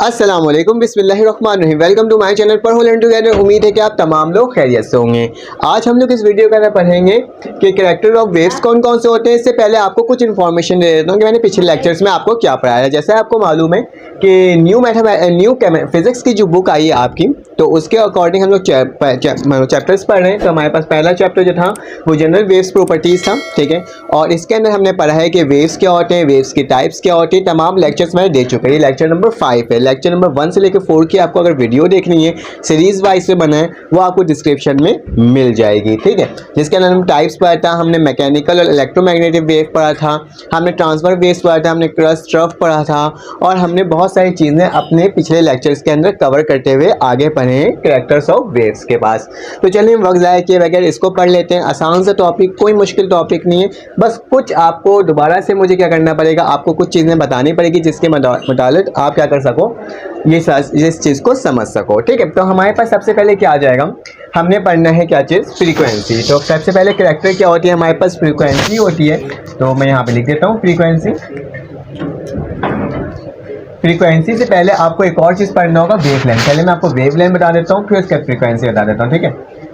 अस्सलाम वालेकुम, बिस्मिल्लाहिर्रहमानिर्रहीम। वेलकम टू माय चैनल पर लर्न टुगेदर। उम्मीद है कि आप तमाम लोग खैरियत से होंगे। आज हम लोग इस वीडियो के अंदर पढ़ेंगे कि कैरेक्टर ऑफ वेव्स कौन कौन से होते हैं। इससे पहले आपको कुछ इन्फॉर्मेशन दे देता हूँ कि मैंने पिछले लेक्चर्स में आपको क्या पढ़ाया है। जैसे आपको मालूम है कि न्यू फिजिक्स की जो बुक आई है आपकी, तो उसके अकॉर्डिंग हम लोग चैप्टर्स पढ़ रहे हैं। तो हमारे पास पहला चैप्टर जो था वो जनरल वेव्स प्रॉपर्टीज़ था, ठीक है। और इसके अंदर हमने पढ़ा है कि वेव्स क्या होते हैं, वेव्स की टाइप्स क्या होती है। तमाम लेक्चर्स मैंने दे चुके हैं। ये लेक्चर नंबर 5 है। लेक्चर नंबर 1 से लेकर 4 की आपको अगर वीडियो देखनी है, सीरीज वाइज से बना है, वो आपको डिस्क्रिप्शन में मिल जाएगी, ठीक है। जिसके अंदर हम टाइप्स पढ़ा था, हमने मैकेनिकल और इलेक्ट्रोमैग्नेटिक वेव पढ़ा था, हमने ट्रांसफर वेव्स पढ़ा था, हमने क्रस्ट ट्रफ पढ़ा था, और हमने बहुत सारी चीज़ें अपने पिछले लेक्चर्स के अंदर कवर करते हुए आगे पढ़े हैं कैरेक्टर्स ऑफ वेव्स के पास। तो चलिए हम वक्त ज़ाया किए बगैर इसको पढ़ लेते हैं। आसान सा टॉपिक, कोई मुश्किल टॉपिक नहीं है। बस कुछ आपको दोबारा से मुझे क्या करना पड़ेगा, आपको कुछ चीज़ें बतानी पड़ेगी जिसके मुताबिक आप क्या कर सको, इस चीज़ को समझ सको, ठीक है। तो हमारे पास सबसे पहले क्या आ जाएगा, हमने पढ़ना है क्या चीज़, फ्रीक्वेंसी। तो सबसे पहले कैरेक्टर क्या होती है, हमारे पास फ्रीक्वेंसी होती है। तो मैं यहाँ पे लिख देता हूँ फ्रीक्वेंसी। फ्रीक्वेंसी से पहले आपको एक और चीज़ पढ़ना होगा, वेवलेंथ। पहले मैं आपको वेवलेंथ बता देता हूँ, फिर उसका फ्रीक्वेंसी बता देता हूँ, ठीक है।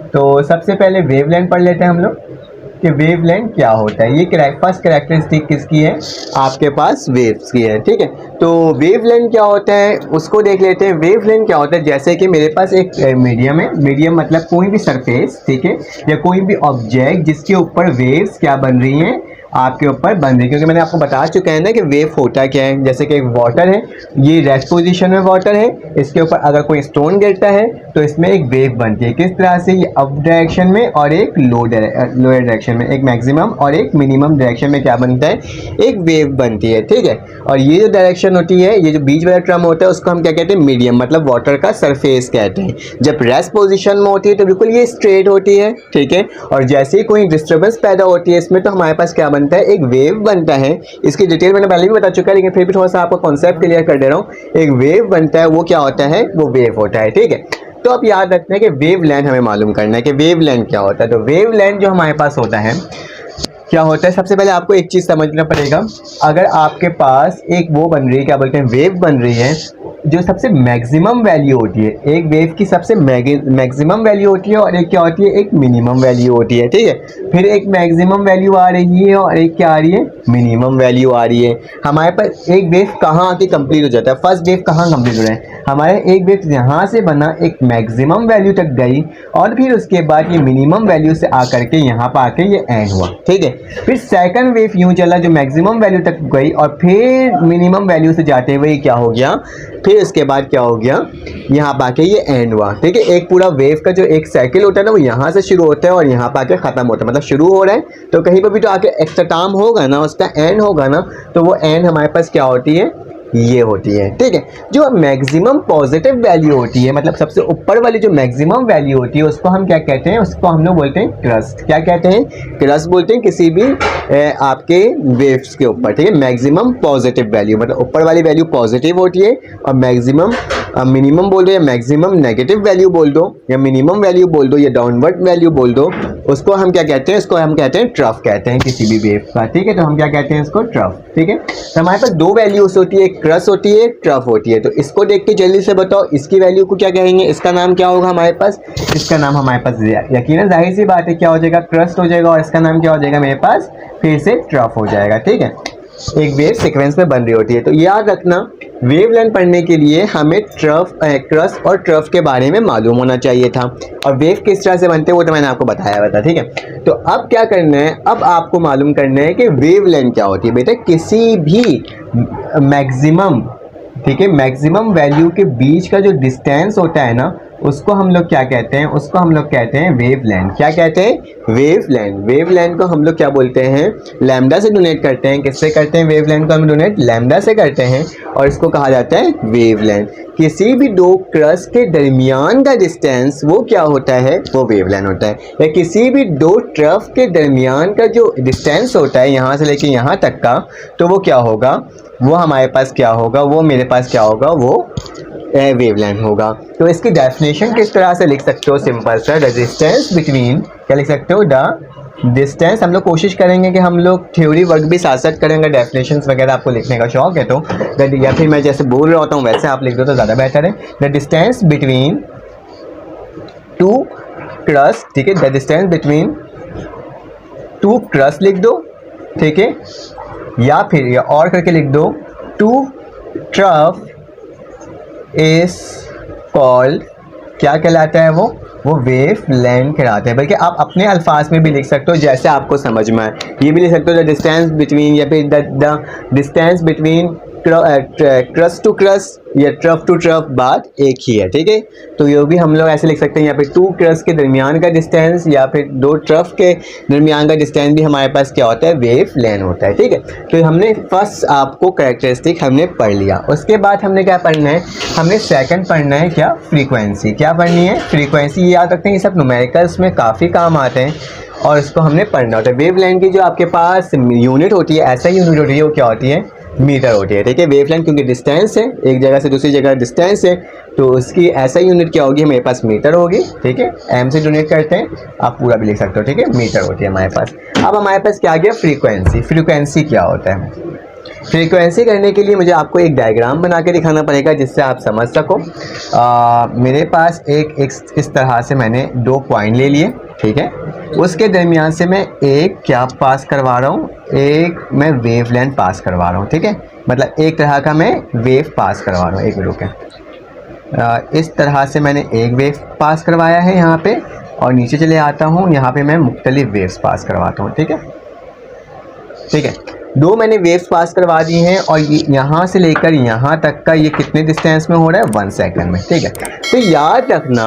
तो सबसे पहले वेवलेंथ पढ़ लेते हैं हम लोग कि वेवलेंथ क्या होता है। ये फर्स्ट कैरेक्टरिस्टिक किसकी है, आपके पास वेव्स की है, ठीक है। तो वेवलेंथ क्या होता है उसको देख लेते हैं। वेवलेंथ क्या होता है, जैसे कि मेरे पास एक मीडियम है, मीडियम मतलब कोई भी सरफेस, ठीक है, या कोई भी ऑब्जेक्ट जिसके ऊपर वेव्स क्या बन रही हैं, आपके ऊपर बन रही है। क्योंकि मैंने आपको बता चुका है ना कि वेव होता क्या है। जैसे कि एक वाटर है, ये रेस्ट पोजीशन में वाटर है, इसके ऊपर अगर कोई स्टोन गिरता है तो इसमें एक वेव बनती है। किस तरह से, ये अप डायरेक्शन में और एक लोअर डायरेक्शन में, एक मैक्सिमम और एक मिनिमम डायरेक्शन में क्या बनता है, एक वेव बनती है, ठीक है। और ये जो डायरेक्शन होती है, ये जो बीच वाला टर्म होता है, उसको हम क्या कहते हैं, मीडियम, मतलब वाटर का सरफेस कहते हैं। जब रेस्ट पोजिशन में होती है तो बिल्कुल ये स्ट्रेट होती है, ठीक है। और जैसे ही कोई डिस्टर्बेंस पैदा होती है इसमें, तो हमारे पास क्या बनता है, एक वेव बनता है। इसकी डिटेल मैंने पहले भी बता चुका है, लेकिन फिर भी थोड़ा सा आपको कॉन्सेप्ट क्लियर कर दे रहा हूँ। एक वेव बनता है, वो क्या होता है, वो वेव होता है, ठीक है। तो अब याद रखना है कि वेव लेंथ हमें मालूम करना है कि वेव लेंथ क्या होता है। तो वेव लेंथ जो हमारे पास होता है, क्या होता है, सबसे पहले आपको एक चीज़ समझना पड़ेगा। अगर आपके पास एक वो बन रही है, क्या बोलते हैं, वेव बन रही है, जो सबसे मैक्सिमम वैल्यू होती है, एक वेव की सबसे मैक्सिमम वैल्यू होती है, और एक क्या होती है, एक मिनिमम वैल्यू होती है, ठीक है। फिर एक मैक्सिमम वैल्यू आ रही है और एक क्या आ रही है, मिनिमम वैल्यू आ रही है। हमारे पास एक वेव कहाँ आके कंप्लीट हो जाता है, फर्स्ट वेव कहाँ कंप्लीट हो रहा है, हमारे एक वेव यहाँ से बना, एक मैक्सिमम वैल्यू तक गई, और फिर उसके बाद ये मिनिमम वैल्यू से आकर के यहाँ पर आके ये एंड हुआ, ठीक है। फिर सेकंड वेव यूं चला जो मैक्सिमम वैल्यू तक गई, और फिर मिनिमम वैल्यू से जाते हुए क्या हो गया, फिर इसके बाद क्या हो गया, यहाँ पाके ये एंड हुआ, ठीक है। एक पूरा वेव का जो एक साइकिल होता है ना, वो यहाँ से शुरू होता है और यहाँ पाके ख़त्म होता है। मतलब शुरू हो रहा है तो कहीं पर भी तो आके एक्सटाम होगा ना, उसका एंड होगा ना, तो वो एंड हमारे पास क्या होती है, ये होती है, ठीक है। जो मैक्सिमम पॉजिटिव वैल्यू होती है, मतलब सबसे ऊपर वाली जो मैक्सिमम वैल्यू होती है, उसको हम क्या कहते हैं, उसको हम लोग बोलते हैं क्रस्ट। क्या कहते हैं, क्रस्ट बोलते हैं किसी भी आपके वेव्स के ऊपर, ठीक है। मैक्सिमम पॉजिटिव वैल्यू मतलब ऊपर वाली वैल्यू पॉजिटिव होती है, और मैक्सिमम मिनिमम बोल दो, या मैक्सिमम नेगेटिव वैल्यू बोल दो, या मिनिमम वैल्यू बोल दो, या डाउनवर्ड वैल्यू बोल दो, उसको हम क्या कहते हैं, उसको हम कहते हैं ट्रफ कहते हैं किसी भी वेव का, ठीक है। तो हम क्या कहते हैं, इसको ट्रफ, ठीक है। तो हमारे पास दो वैल्यूज होती है, एक क्रस्ट होती है, एक ट्रफ होती है। तो इसको देख के जल्दी से बताओ इसकी वैल्यू को क्या कहेंगे, इसका नाम क्या होगा हमारे पास, इसका नाम हमारे पास यकीनन जाहिर सी बात है क्या हो जाएगा, क्रस्ट हो जाएगा, और इसका नाम क्या हो जाएगा मेरे पास, फिर से ट्रफ हो जाएगा, ठीक है। एक वेव सीक्वेंस में बन रही होती है। तो याद रखना, वेवलेंथ पढ़ने के लिए हमें क्रस्ट और ट्रफ के बारे में मालूम होना चाहिए था, और वेव किस तरह से बनते हैं वो तो मैंने आपको बताया था, ठीक है। तो अब क्या करना है, अब आपको मालूम करना है कि वेवलेंथ क्या होती है। बेटा किसी भी मैक्सिमम, ठीक है, मैक्सिमम वैल्यू के बीच का जो डिस्टेंस होता है ना, उसको हम लोग क्या कहते हैं, उसको हम लोग कहते हैं वेवलेंथ। क्या कहते हैं, वेवलेंथ। वेवलेंथ को हम लोग क्या बोलते हैं, लैम्डा से डोनेट करते हैं। किससे करते हैं, वेवलेंथ को हम डोनेट लैम्डा से करते हैं, और इसको कहा जाता है वेवलेंथ। किसी भी दो क्रस्ट के दरमियान का डिस्टेंस वो क्या होता है, वो वेवलेंथ होता है। या किसी भी दो ट्रफ के दरमियान का जो डिस्टेंस होता है यहाँ से लेके यहाँ तक का, तो वो क्या होगा, वो हमारे पास क्या होगा, वो मेरे पास क्या होगा, वो वेवलेंथ होगा। तो इसकी डेफिनेशन किस तरह से लिख सकते हो, सिंपल सा, रेजिस्टेंस बिटवीन, क्या लिख सकते हो, द डिस्टेंस हम लोग कोशिश करेंगे कि हम लोग थ्योरी वर्क भी साथ साथ करेंगे, डेफिनेशंस वगैरह आपको लिखने का शौक है तो या फिर मैं जैसे बोल रहा होता हूँ वैसे आप लिख दो तो ज़्यादा बेहतर है। The distance between two crust, ठीक है, the distance between two crust लिख दो, ठीक है, या फिर या और करके लिख दो टू ट्रफ इज कॉल्ड, क्या कहलाता है वो वेव लेंथ कहलाता है। बल्कि आप अपने अल्फाज में भी लिख सकते हो जैसे आपको समझ में आए, ये भी लिख सकते हो द डिस्टेंस बिटवीन, या फिर the distance between crest to crest या ट्रफ टू ट्रफ, बात एक ही है, ठीक है। तो ये भी हम लोग ऐसे लिख सकते हैं, यहाँ पे टू क्रस्ट के दरमियान का डिस्टेंस या फिर दो ट्रफ के दरमियान का डिस्टेंस भी हमारे पास क्या होता है, वेव लेंथ होता है, ठीक है। तो हमने फर्स्ट आपको कैरेक्टरिस्टिक हमने पढ़ लिया। उसके बाद हमने क्या पढ़ना है, हमने सेकंड पढ़ना है क्या, फ्रीक्वेंसी। क्या पढ़नी है, फ्रीक्वेंसी। ये याद रखते हैं, ये सब न्यूमेरिकल्स में काफ़ी काम आते हैं और इसको हमने पढ़ना होता है। वेव लेंथ की जो आपके पास यूनिट होती है, ऐसा यूनिट होती है, वो क्या होती है, मीटर होती है, ठीक है। वेवलेंथ क्योंकि डिस्टेंस है, एक जगह से दूसरी जगह डिस्टेंस है, तो उसकी ऐसा यूनिट क्या होगी, हमारे पास मीटर होगी, ठीक है। एम से डोनेट करते हैं, आप पूरा भी लिख सकते हो, ठीक है, मीटर होती है हमारे पास। अब हमारे पास क्या आ गया, फ्रीक्वेंसी। फ्रीक्वेंसी क्या होता है, फ्रीक्वेंसी करने के लिए मुझे आपको एक डायग्राम बना के दिखाना पड़ेगा जिससे आप समझ सको। मेरे पास एक इस तरह से मैंने दो पॉइंट ले लिए, ठीक है, उसके दरमियान से मैं एक क्या पास करवा रहा हूँ, एक मैं वेव लेंथ पास करवा रहा हूँ, ठीक है। मतलब एक तरह का मैं वेव पास करवा रहा हूँ, एक मिनट रुकें। इस तरह से मैंने एक वेव पास करवाया है यहाँ पे, और नीचे चले आता हूँ, यहाँ पे मैं मुख्तलिफ वेव्स पास करवाता हूँ, ठीक है, ठीक है। दो मैंने वेव्स पास करवा दी हैं और ये यहाँ से लेकर यहाँ तक का ये कितने डिस्टेंस में हो रहा है, 1 सेकंड में, ठीक है। तो याद रखना,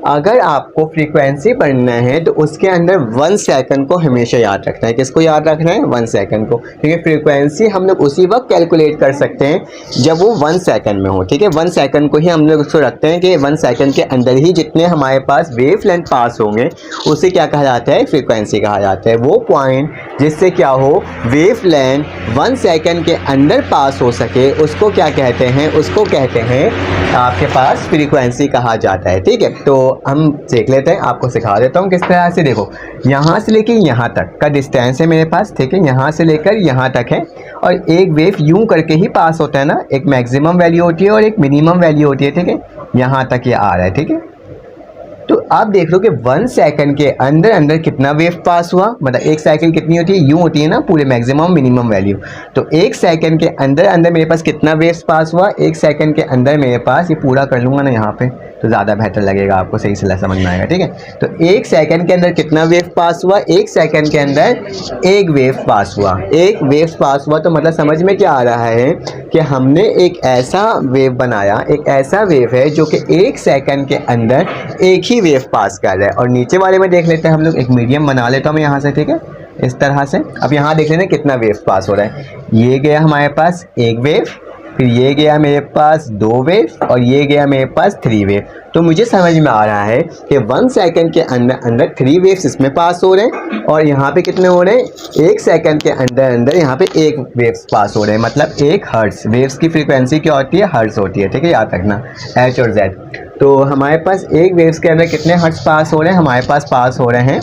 अगर आपको फ्रीक्वेंसी पढ़ना है तो उसके अंदर 1 सेकंड को हमेशा याद रखना है। किसको याद रखना है, 1 सेकंड को, ठीक है। फ्रीक्वेंसी हम लोग उसी वक्त कैलकुलेट कर सकते हैं जब वो 1 सेकंड में हो, ठीक है। 1 सेकंड को ही हम लोग उसको रखते हैं कि 1 सेकंड के अंदर ही जितने हमारे पास वेव लेंथ पास होंगे उसे क्या कहा जाता है, फ्रीक्वेंसी कहा जाता है। वो पॉइंट जिससे क्या हो, वेव लेंथ 1 सेकंड के अंदर पास हो सके उसको क्या कहते हैं, उसको कहते हैं आपके पास फ्रीक्वेंसी कहा जाता है, ठीक है। तो हम देख लेते हैं, आपको सिखा देता हूँ किस तरह से। देखो, यहाँ से लेकर यहाँ तक का डिस्टेंस है मेरे पास, ठीक है, यहाँ से लेकर यहाँ तक है, और एक वेव यूं करके ही पास होता है ना, एक मैक्सिमम वैल्यू होती है और एक मिनिमम वैल्यू होती है, ठीक है। यहाँ तक ये आ रहा है, ठीक है। तो आप देख लो कि 1 सेकंड के अंदर अंदर कितना वेव पास हुआ, मतलब एक साइकिल कितनी होती है, यूं होती है ना, पूरे मैक्सिमम मिनिमम वैल्यू। तो 1 सेकंड के अंदर अंदर मेरे पास कितना वेव्स पास हुआ, 1 सेकंड के अंदर मेरे पास, ये पूरा कर लूँगा ना यहाँ पे तो ज़्यादा बेहतर लगेगा, आपको सही से समझ में आएगा, ठीक है। तो 1 सेकंड के अंदर कितना वेव पास हुआ, 1 सेकंड के अंदर एक वेव पास हुआ, एक वेव पास हुआ। तो मतलब समझ में क्या आ रहा है कि हमने एक ऐसा वेव बनाया, एक ऐसा वेव है जो कि 1 सेकंड के अंदर एक ही वेव पास कर रहा है। और नीचे वाले में देख लेते हैं हम लोग, एक मीडियम बना लेता हूँ मैं यहाँ से, ठीक है, इस तरह से। अब यहाँ देख लेना कितना वेव पास हो रहा है, ये गया हमारे पास एक वेव, फिर ये गया मेरे पास 2 वेव, और ये गया मेरे पास 3 वेव। तो मुझे समझ में आ रहा है कि 1 सेकंड के अंदर अंदर 3 वेव्स इसमें पास हो रहे हैं, और यहाँ पे कितने हो रहे हैं, 1 सेकंड के अंदर अंदर यहाँ पे एक वेव्स पास हो रहे हैं, मतलब 1 हर्ट्ज। वेव्स की फ्रीक्वेंसी क्या होती है, हर्ट्ज होती है, ठीक है, याद रखना, H और Z। तो हमारे पास एक वेव्स के अंदर कितने हर्ट्ज पास हो रहे हैं, हमारे पास हो रहे हैं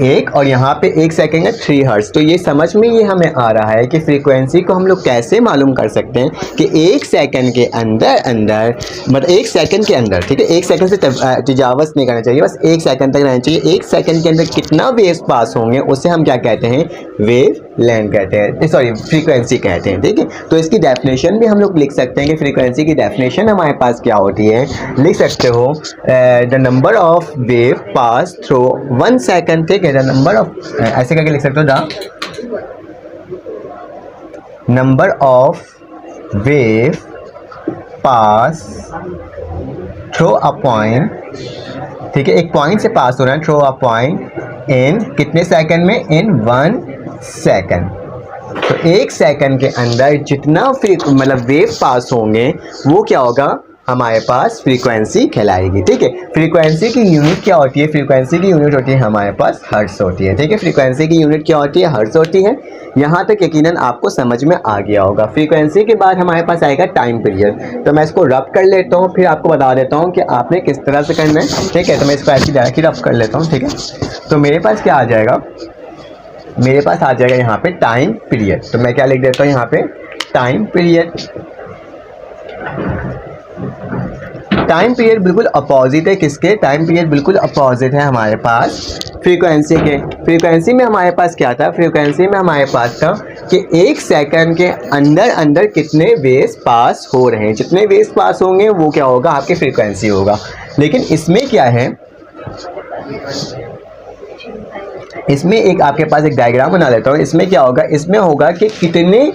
1, और यहाँ पे 1 सेकंड है 3 हर्ट्ज। तो ये समझ में ये हमें आ रहा है कि फ्रीक्वेंसी को हम लोग कैसे मालूम कर सकते हैं कि 1 सेकंड के अंदर अंदर, मतलब 1 सेकंड के अंदर, ठीक है, 1 सेकंड से तजावज़ नहीं करना चाहिए, बस 1 सेकंड तक रहना चाहिए। 1 सेकंड के अंदर कितना वेव्स पास होंगे उसे हम क्या कहते हैं, वेव लेंथ कहते हैं, सॉरी फ्रीक्वेंसी कहते हैं, ठीक है। तो इसकी डेफिनेशन भी हम लोग लिख सकते हैं कि फ्रीक्वेंसी की डेफिनेशन हमारे पास क्या होती है, लिख सकते हो the number of wave pass through 1 second, ठीक है, द नंबर ऑफ, ऐसे करके लिख सकते हो, the number of wave pass through a point, ठीक है, एक पॉइंट से पास हो रहा है, थ्रू अ पॉइंट इन कितने सेकंड में, इन 1 सेकंड। तो 1 सेकंड के अंदर जितना मतलब वेव पास होंगे वो क्या होगा, हमारे पास फ्रीक्वेंसी कहलाएगी। ठीक है, फ्रीक्वेंसी की यूनिट क्या होती है? फ्रीक्वेंसी की यूनिट होती है हमारे पास हर्ट्ज होती है। ठीक है, फ्रीक्वेंसी की यूनिट क्या होती है? हर्ट्ज होती है। यहाँ तक यकीनन आपको समझ में आ गया होगा। फ्रीक्वेंसी के बाद हमारे पास आएगा टाइम पीरियड। तो मैं इसको रब कर लेता हूँ, फिर आपको बता देता हूँ कि आपने किस तरह से करना है। ठीक है, तो मैं इसको ऐसे डायरेक्ट रब कर लेता हूँ। ठीक है, तो मेरे पास क्या आ जाएगा? मेरे पास आ जाएगा यहाँ पे टाइम पीरियड। तो मैं क्या लिख देता हूँ यहाँ पे? Time period. टाइम पीरियड बिल्कुल अपोजिट है किसके? टाइम पीरियड बिल्कुल अपोजिट है हमारे पास फ्रीक्वेंसी के। फ्रीक्वेंसी में हमारे पास क्या था? फ्रीक्वेंसी में हमारे पास था कि 1 सेकंड के अंदर अंदर कितने वेव्स पास हो रहे हैं। जितने वेव्स पास होंगे वो क्या होगा? आपकी फ्रीक्वेंसी होगा। लेकिन इसमें क्या है? इसमें एक आपके पास एक डायग्राम बना लेता हूँ। इसमें क्या होगा? इसमें होगा कि कितने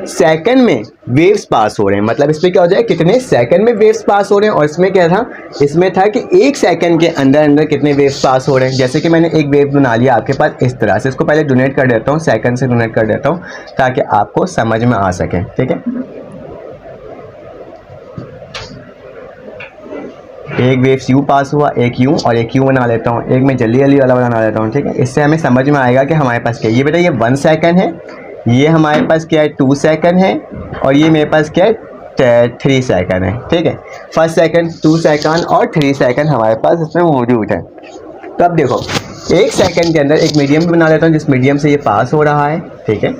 सेकंड में वेव्स पास हो रहे हैं। मतलब इसमें क्या हो जाए? कितने सेकंड में वेव्स पास हो रहे हैं। और इसमें क्या था? इसमें था कि 1 सेकंड के अंदर अंदर कितने वेव्स पास हो रहे हैं। जैसे कि मैंने एक वेव बना लिया आपके पास इस तरह से। इसको पहले डोनेट कर देता हूँ, सेकंड से डोनेट कर देता हूँ ताकि आपको समझ में आ सके। ठीक है, एक वेव्स यू पास हुआ, एक यू और एक यू बना लेता हूँ। एक मैं जल्दी जल्दी वाला बना लेता हूँ। ठीक है, इससे हमें समझ में आएगा कि हमारे पास क्या है। ये बेटा ये 1 सेकंड है, ये हमारे पास क्या है? 2 सेकंड है, और ये मेरे पास क्या है? 3 सेकंड है। ठीक है, 1 सेकंड, 2 सेकंड और 3 सेकंड हमारे पास इसमें मौजूद है। तो अब देखो, 1 सेकंड के अंदर एक मीडियम बना लेता हूँ जिस मीडियम से ये पास हो रहा है। ठीक है,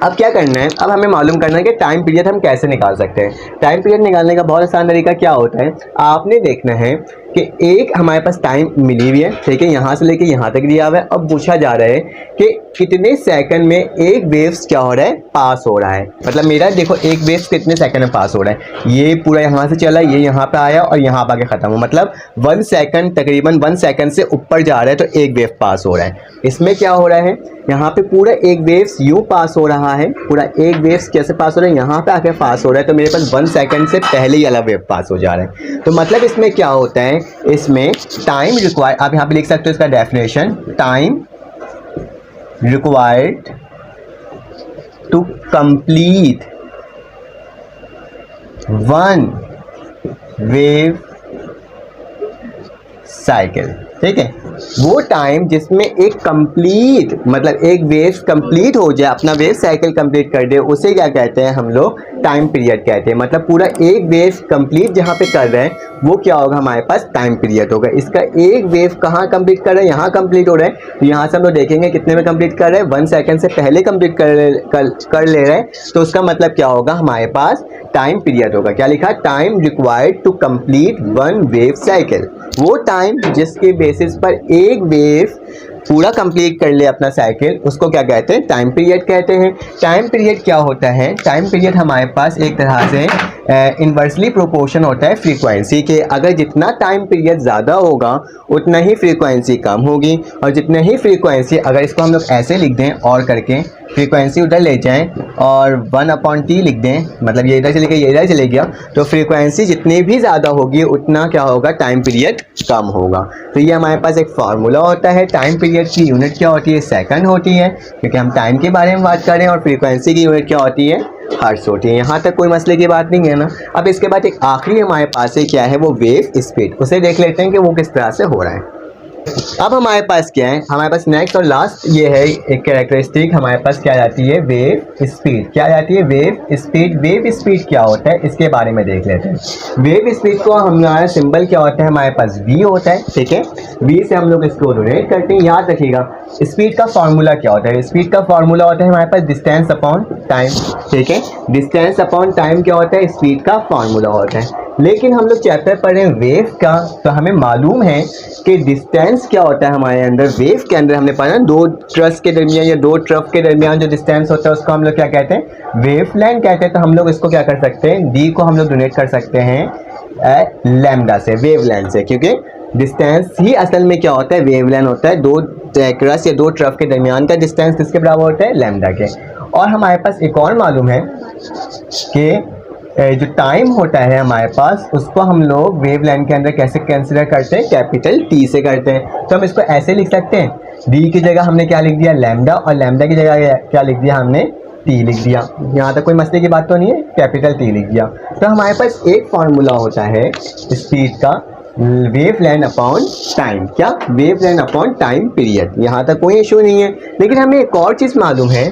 अब क्या करना है? अब हमें मालूम करना है कि टाइम पीरियड हम कैसे निकाल सकते हैं। टाइम पीरियड निकालने का बहुत आसान तरीका क्या होता है? आपने देखना है कि एक हमारे पास टाइम मिली हुई है। ठीक है, यहाँ से लेके यहाँ तक दिया हुआ है। अब पूछा जा रहा है कि कितने सेकंड में एक वेव्स क्या हो रहा है? पास हो रहा है। मतलब मेरा देखो, एक वेव्स कितने सेकंड में पास हो रहा है? ये पूरा यहाँ से चला, ये यहाँ पे आया और यहाँ पे आके ख़त्म हुआ। मतलब 1 सेकंड, तकरीबन 1 सेकंड से ऊपर जा रहा है तो एक वेव पास हो रहा है। इसमें क्या हो रहा है? यहाँ पे पूरा एक वेव्स यूँ पास हो रहा है। पूरा एक वेव्स कैसे पास हो रहा है? यहाँ पे आके पास हो रहा है। तो मेरे पास 1 सेकंड से पहले ही अलग वेव पास हो जा रहा है। तो मतलब इसमें क्या होता है? इसमें टाइम रिक्वायर्ड, आप यहाँ पे लिख सकते हो इसका definition, time required to complete 1 wave cycle. ठीक है, वो टाइम जिसमें एक कंप्लीट, मतलब एक वेव कंप्लीट हो जाए, अपना वेव साइकिल कंप्लीट कर दे, उसे क्या कहते हैं हम लोग? टाइम पीरियड कहते हैं। मतलब पूरा एक वेव कंप्लीट जहाँ पे कर रहे हैं वो क्या होगा? हमारे पास टाइम पीरियड होगा। इसका एक वेव कहाँ कंप्लीट कर रहे हैं? यहाँ कंप्लीट हो रहा है। तो यहाँ से हम लोग देखेंगे कितने में कंप्लीट कर रहे हैं? 1 सेकंड से पहले कंप्लीट कर ले रहे हैं। तो उसका मतलब क्या होगा? हमारे पास टाइम पीरियड होगा। क्या लिखा? Time required to complete 1 wave cycle. वो टाइम जिसके बेसिस पर एक वेव पूरा कंप्लीट कर ले अपना साइकिल, उसको क्या कहते हैं? टाइम पीरियड कहते हैं। टाइम पीरियड क्या होता है? टाइम पीरियड हमारे पास एक तरह से इन्वर्सली प्रोपोर्शन होता है फ्रीक्वेंसी के। अगर जितना टाइम पीरियड ज़्यादा होगा उतना ही फ्रीक्वेंसी कम होगी, और जितने ही फ्रीक्वेंसी, अगर इसको हम लोग ऐसे लिख दें और करके फ्रीक्वेंसी उधर ले जाएं और 1/t लिख दें, मतलब ये इधर चले गया, ये इधर चले गया, तो फ्रीक्वेंसी जितनी भी ज़्यादा होगी उतना क्या होगा? टाइम पीरियड कम होगा। तो ये हमारे पास एक फार्मूला होता है। टाइम पीरियड की यूनिट क्या होती है? सेकंड होती है, क्योंकि हम टाइम के बारे में बात कर रहे हैं। और फ्रीक्वेंसी की यूनिट क्या होती है? हर्ट्ज होती है। यहाँ तक कोई मसले की बात नहीं है ना। अब इसके बाद एक आखिरी हमारे पास है, क्या है? वो वेव स्पीड। उसे देख लेते हैं कि वो किस तरह से हो रहा है। अब हमारे पास क्या है? हमारे पास नेक्स्ट और लास्ट ये है एक कैरेक्टरिस्टिक हमारे पास क्या जाती है? Wave speed. क्या जाती है? Wave speed. वेव स्पीड क्या होता है इसके बारे में देख लेते हैं। वेव स्पीड को हमारा सिंबल क्या होता है? हमारे पास v होता है। ठीक है, v से हम लोग इसको डोनेट करते हैं। याद रखिएगा, स्पीड का फार्मूला क्या होता है? स्पीड का फार्मूला होता है हमारे पास डिस्टेंस अपॉन टाइम। ठीक है, डिस्टेंस अपॉन टाइम क्या होता है? स्पीड का फार्मूला होता है। लेकिन हम लोग चैप्टर पढ़ रहे हैं वेव का, तो हमें मालूम है कि डिस्टेंस क्या होता है हमारे अंदर। वेव के अंदर हमने पढ़ा 2 ट्रस के दरमियान या 2 ट्रफ के दरमियान जो डिस्टेंस होता है उसको हम लोग क्या कहते हैं? वेव लेंथ कहते हैं। तो हम लोग इसको क्या कर सकते हैं? डी को हम लोग डोनेट कर सकते हैं लैम्डा से, वेव लेंथ से, क्योंकि डिस्टेंस ही असल में क्या होता है? वेव लेंथ होता है। 2 क्रस या 2 ट्रफ के दरमियान का डिस्टेंस किसके बराबर होता है? लैम्डा के। और हमारे पास एक और मालूम है कि जो टाइम होता है हमारे पास, उसको हम लोग वेव लेंथ के अंदर कैसे कंसीडर करते हैं? कैपिटल टी से करते हैं। तो हम इसको ऐसे लिख सकते हैं, डी की जगह हमने क्या लिख दिया? लैम्डा, और लैम्डा की जगह क्या लिख दिया हमने? टी लिख दिया। यहाँ तक कोई मसले की बात तो नहीं है, कैपिटल टी लिख दिया। तो हमारे पास एक फार्मूला होता है स्पीड का, वेव लेंथ अपॉन टाइम। क्या? Wave length upon time period. यहाँ तक कोई इशू नहीं है। लेकिन हमें एक और चीज़ मालूम है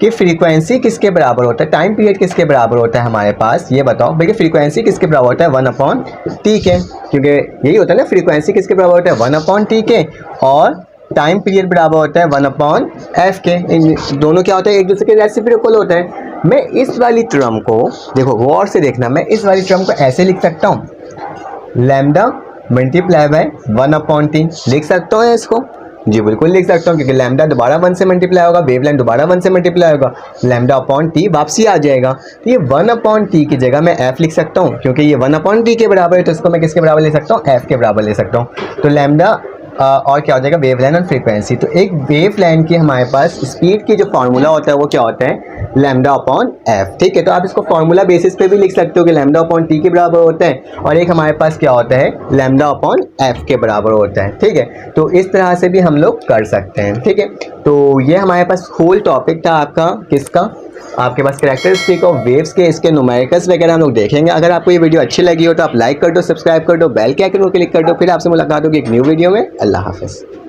कि फ्रीक्वेंसी किसके बराबर होता है, टाइम पीरियड किसके बराबर होता है हमारे पास, ये बताओ भैया। फ्रीक्वेंसी किसके बराबर होता है? 1/t के, क्योंकि यही होता है ना, फ्रीक्वेंसी किसके बराबर होता है? 1/t के। और टाइम पीरियड बराबर होता है 1/f के। इन दोनों क्या होता है? एक दूसरे के रेसिप्रोकल होता है। मैं इस वाली टर्म को, देखो गौर से देखना, मैं इस वाली टर्म को ऐसे लिख सकता हूँ, लैम्डा मल्टीप्लाई बाय 1/t। लिख सकता हूँ इसको? जी बिल्कुल लिख सकता हूँ, क्योंकि लैम्डा दोबारा 1 से मल्टीप्लाई होगा, वेवलेंथ दोबारा 1 से मल्टीप्लाई होगा, लैम्डा अपॉन टी वापसी आ जाएगा। तो ये 1/t की जगह मैं f लिख सकता हूँ, क्योंकि ये 1/t के बराबर है, तो इसको मैं किसके बराबर ले सकता हूँ? f के बराबर ले सकता हूँ। तो लैम्डा और क्या हो जाएगा? वेवलेंथ और फ्रीक्वेंसी। तो एक वेवलेंथ की हमारे पास स्पीड की जो फार्मूला होता है वो क्या होता है? Lambda upon F. ठीक है, तो आप इसको फार्मूला बेसिस पे भी लिख सकते हो कि लैम्डा अपॉन टी के बराबर होता है, और एक हमारे पास क्या होता है? लैम्डा अपॉन एफ के बराबर होता है। ठीक है, तो इस तरह से भी हम लोग कर सकते हैं। ठीक है, तो ये हमारे पास होल टॉपिक था आपका, किसका? आपके पास कैरेक्टरिस्टिक ऑफ वेव्स के, इसके न्यूमेरिकल्स वगैरह हम लोग देखेंगे। अगर आपको ये वीडियो अच्छी लगी हो तो आप लाइक कर दो, सब्सक्राइब कर दो, बेल के आइकन को क्लिक कर दो। फिर आपसे मुलाकात होगी एक न्यू वीडियो में। अल्लाह हाफिज़।